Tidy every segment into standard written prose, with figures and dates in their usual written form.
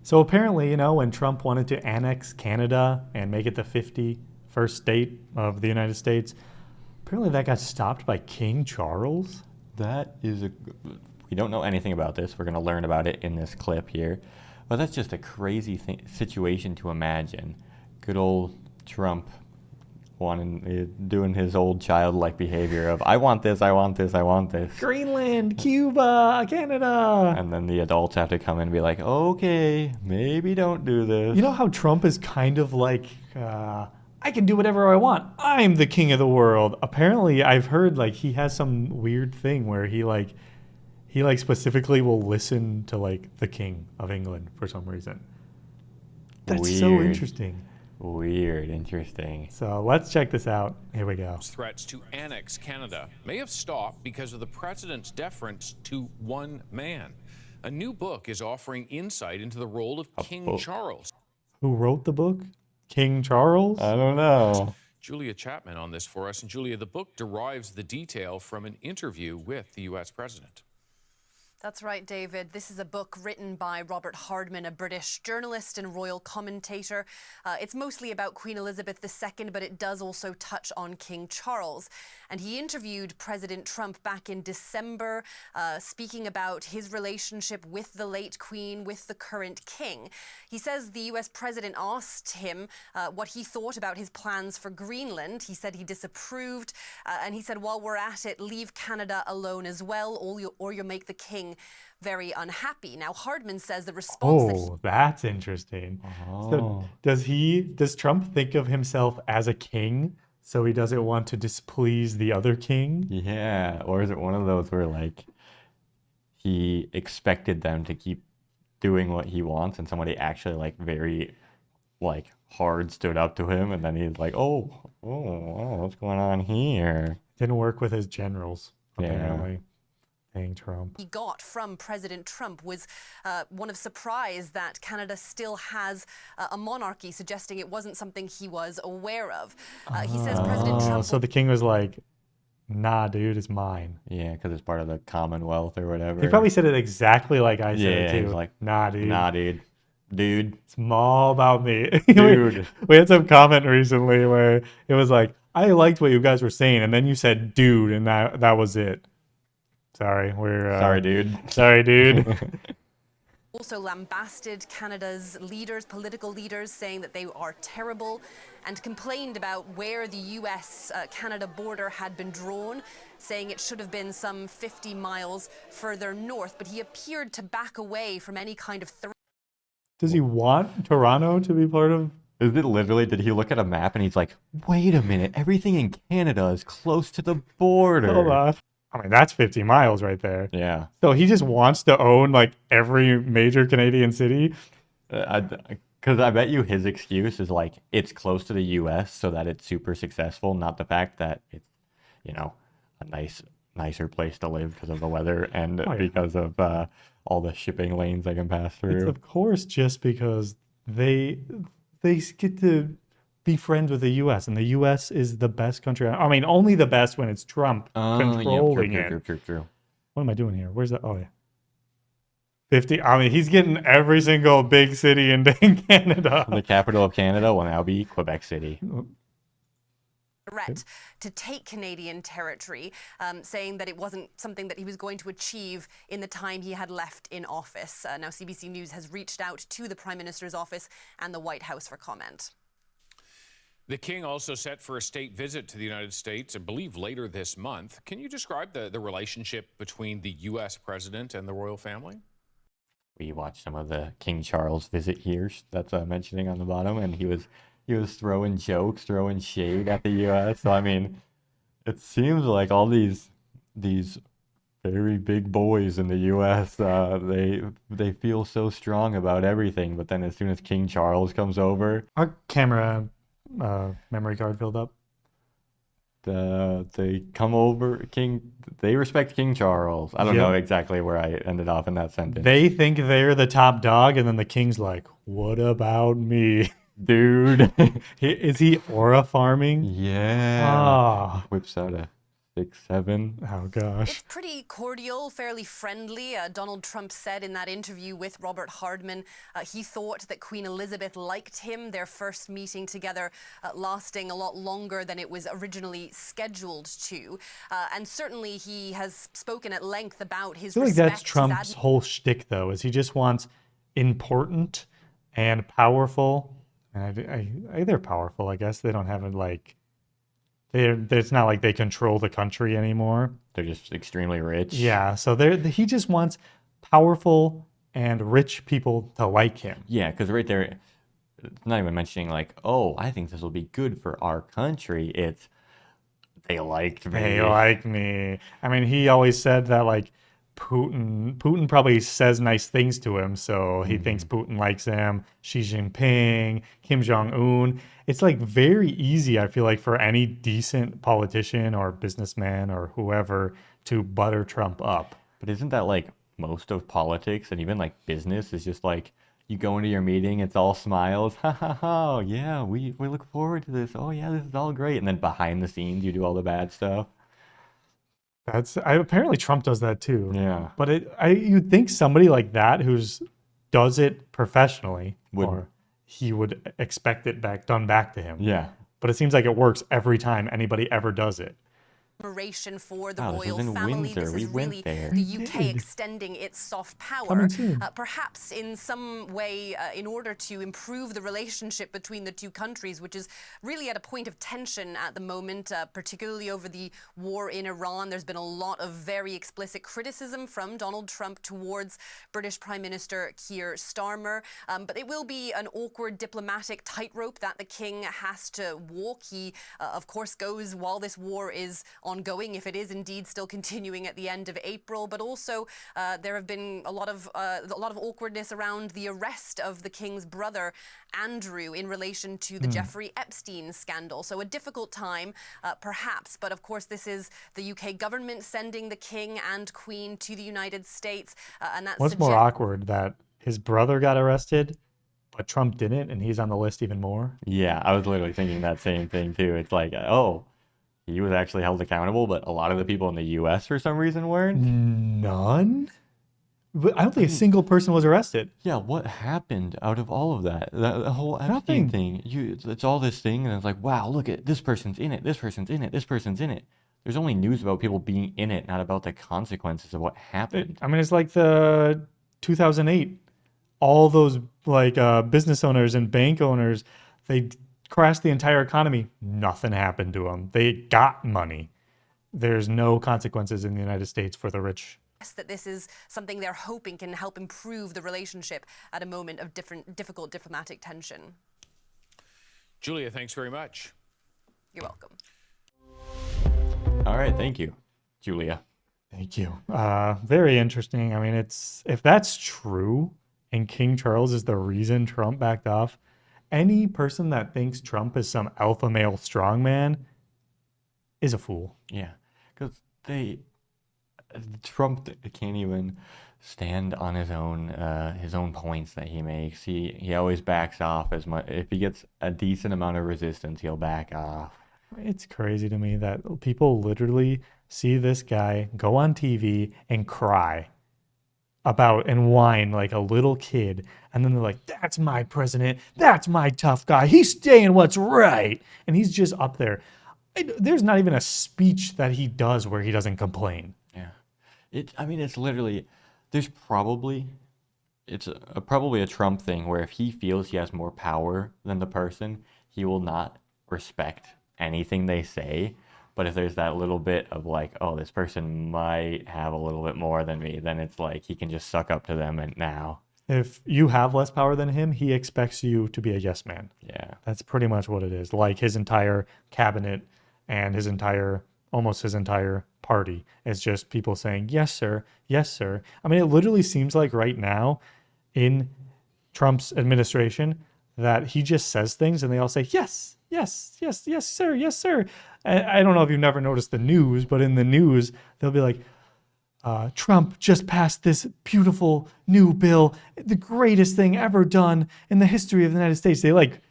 So apparently, when Trump wanted to annex Canada and make it the 51st state of the United States, apparently that got stopped by King Charles. That is we don't know anything about this. We're going to learn about it in this clip here. But that's just a crazy situation to imagine. Good old Trump doing his old childlike behavior of, I want this, I want this, I want this. Greenland, Cuba, Canada. And then the adults have to come in and be like, okay, maybe don't do this. You know how Trump is kind of like, I can do whatever I want. I'm the king of the world. Apparently, I've heard like he has some weird thing where he specifically will listen to like the king of England for some reason. That's so interesting. Weird, interesting. So let's check this out. Here we go. Threats to annex Canada may have stopped because of the president's deference to one man. A new book is offering insight into the role of King Charles. Who wrote the book? King Charles? I don't know. Julia Chapman on this for us. And Julia, the book derives the detail from an interview with the U.S. president. That's right, David. This is a book written by Robert Hardman, a British journalist and royal commentator. It's mostly about Queen Elizabeth II, but it does also touch on King Charles. And he interviewed President Trump back in December, speaking about his relationship with the late Queen, with the current king. He says the US president asked him what he thought about his plans for Greenland. He said he disapproved, and he said, while we're at it, leave Canada alone as well, or you'll make the king very unhappy. Now, Hardman says the response that's interesting. So does Trump think of himself as a king, so he doesn't want to displease the other king? Yeah, or is it one of those where like he expected them to keep doing what he wants and somebody actually like very like hard stood up to him and then he's like, oh, what's going on here? Didn't work with his generals, apparently. Yeah. Trump. He got from President Trump was one of surprise that Canada still has a monarchy, suggesting it wasn't something he was aware of. He says President Trump... So the king was like, nah, dude, it's mine. Yeah, because it's part of the Commonwealth or whatever. He probably said it exactly like I said it too. He was like, nah, dude. Nah, dude. Dude. It's all about me. Dude. we had some comment recently where it was like, I liked what you guys were saying, and then you said dude, and that was it. Sorry, sorry, dude. Sorry, dude. Also lambasted Canada's leaders, political leaders, saying that they are terrible, and complained about where the US-Canada border had been drawn, saying it should have been some 50 miles further north, but he appeared to back away from any kind of threat. Does he want Toronto to be part of... Is it literally, did he look at a map and he's like, wait a minute, everything in Canada is close to the border. Hold on. I mean, that's 50 miles right there. Yeah. So he just wants to own like every major Canadian city. Because I bet you his excuse is like, it's close to the US so that it's super successful, not the fact that it's, a nicer place to live because of the weather and because of all the shipping lanes they can pass through. It's of course just because they get to be friends with the U.S. and the U.S. is the best country. I mean, only the best when it's Trump controlling it. True. What am I doing here? Where's that? Oh, yeah. 50. I mean, he's getting every single big city in Canada. The capital of Canada will now be Quebec City. Threat to take Canadian territory, saying that it wasn't something that he was going to achieve in the time he had left in office. Now, CBC News has reached out to the Prime Minister's office and the White House for comment. The king also set for a state visit to the United States, I believe later this month. Can you describe the relationship between the U.S. president and the royal family? We watched some of the King Charles visit here that's mentioning on the bottom, and he was throwing jokes, throwing shade at the U.S. So I mean, it seems like all these very big boys in the U.S. They feel so strong about everything, but then as soon as King Charles comes over, our camera memory card filled up. They come over. They respect King Charles. I don't know exactly where I ended off in that sentence. They think they're the top dog, and then the king's like, "What about me, dude?" Is he aura farming? Yeah. Oh. Whips out a 6, 7. Oh gosh. It's pretty cordial, fairly friendly. Donald Trump said in that interview with Robert Hardman, he thought that Queen Elizabeth liked him, their first meeting together lasting a lot longer than it was originally scheduled to. And certainly he has spoken at length about his I feel like respect. that's Trump's whole shtick, though, is he just wants important and powerful. And they're powerful, I guess. They don't have it like it's not like they control the country anymore. They're just extremely rich. Yeah, so he just wants powerful and rich people to like him. Yeah, because right there, it's not even mentioning like, oh, I think this will be good for our country. It's they liked me. They like me. I mean, he always said that like Putin probably says nice things to him, so he thinks Putin likes him. Xi Jinping, Kim Jong-un. It's like very easy, I feel like, for any decent politician or businessman or whoever to butter Trump up. But isn't that like most of politics and even like business is just like you go into your meeting, it's all smiles. Ha ha ha. Yeah, we look forward to this. Oh yeah, this is all great. And then behind the scenes, you do all the bad stuff. Apparently Trump does that too. Yeah. But you'd think somebody like that does it professionally, or he would expect it done back to him. Yeah. But it seems like it works every time anybody ever does it. Admiration for the Wow, this royal was in family. Windsor. This We is went really there. the We UK did. extending its soft power, Coming soon. perhaps in some way, in order to improve the relationship between the two countries, which is really at a point of tension at the moment, particularly over the war in Iran. There's been a lot of very explicit criticism from Donald Trump towards British Prime Minister Keir Starmer, but it will be an awkward diplomatic tightrope that the king has to walk. He, of course, goes while this war is ongoing, if it is indeed still continuing at the end of April. But also, there have been a lot of awkwardness around the arrest of the king's brother, Andrew, in relation to the Jeffrey Epstein scandal. So a difficult time, perhaps. But of course, this is the UK government sending the king and queen to the United States, and that's What's more awkward, that his brother got arrested, but Trump didn't, and he's on the list even more? Yeah, I was literally thinking that same thing too. It's like, oh, he was actually held accountable, but a lot of the people in the U.S. for some reason weren't. None? But I don't think a single person was arrested. Yeah, what happened out of all of that? The whole Epstein Nothing. thing. It's all this thing, and it's like, wow, look at this person's in it, this person's in it, this person's in it. There's only news about people being in it, not about the consequences of what happened. I mean, it's like the 2008. All those like business owners and bank owners, they crashed the entire economy. Nothing happened to them. They got money. There's no consequences in the United States for the rich. that this is something they're hoping can help improve the relationship at a moment of difficult diplomatic tension. Julia, thanks very much. You're welcome. All right, thank you, Julia. Thank you. Very interesting. I mean, if that's true and King Charles is the reason Trump backed off, any person that thinks Trump is some alpha male strongman is a fool. Yeah, because Trump can't even stand on his own points that he makes. He always backs off as much. If he gets a decent amount of resistance, he'll back off. It's crazy to me that people literally see this guy go on TV and cry about and whine like a little kid. And then they're like, that's my president. That's my tough guy. He's saying what's right. And he's just up there. There's not even a speech that he does where he doesn't complain. Yeah, it's literally, there's probably, probably a Trump thing where if he feels he has more power than the person, he will not respect anything they say. But if there's that little bit of like, oh, this person might have a little bit more than me, then it's like he can just suck up to them. And now, If you have less power than him, he expects you to be a yes man. yeah, That's pretty much what it is. Like his entire cabinet and almost his entire party is just people saying, yes, sir. Yes, sir. I mean, it literally seems like right now in Trump's administration that he just says things and they all say, yes, yes, yes, yes, sir. Yes, sir. I don't know if you've never noticed the news, but in the news, they'll be like, Trump just passed this beautiful new bill, the greatest thing ever done in the history of the United States. They like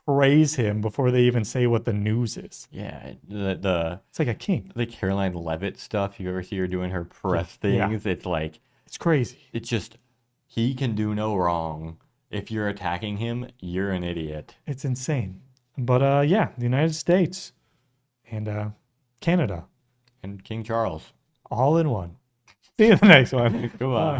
praise him before they even say what the news is. Yeah, the It's like a king. the Caroline Levitt stuff. You ever see her doing her press Yeah. things? It's like It's crazy. it's just he can do no wrong. If you're attacking him, you're an idiot. It's insane. But yeah, the United States and Canada, And King Charles. all in one. See you in the next one. Goodbye.